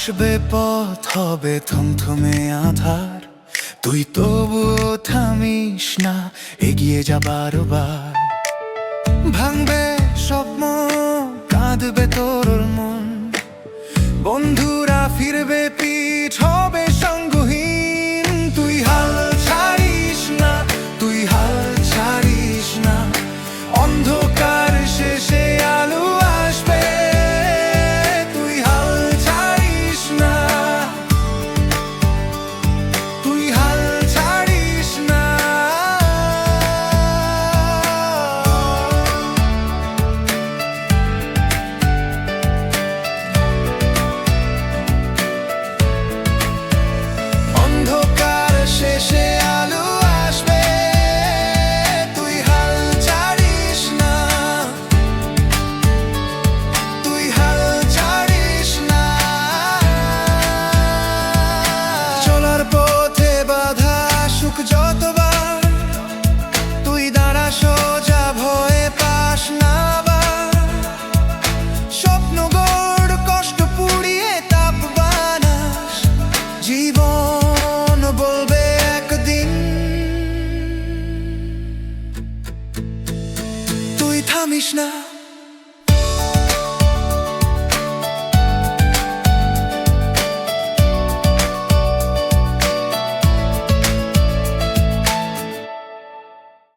আসবে পথ হবে থমথমে আধার, তুই তবুও থামিস না, এগিয়ে যাবার বার। ভাঙবে স্বপ্ন, কাঁদবে তোর মন, বন্ধুরা ফিরবে, পিঠ হবে সঙ্গহীন। তুই হাল ছাড়িস না, তুই হাল ছাড়িস না, অন্ধকার শেষে আলো আসবে। তুই হাল ছাড়িস না, তুই হাল ছাড়িস না। অন্ধকার শেষে আলো আসবে, তুই হাল ছাড়িস না, তুই হাল ছাড়িস না। চলার পথে বাধা আসুক যতবার, তুই দাঁড়া সোজা, ভয়ে পাস না আবার। স্বপ্ন গড়, কষ্ট পুড়িয়ে তাপ বানাস, জীবন বলবে একদিন তুই থামিস না।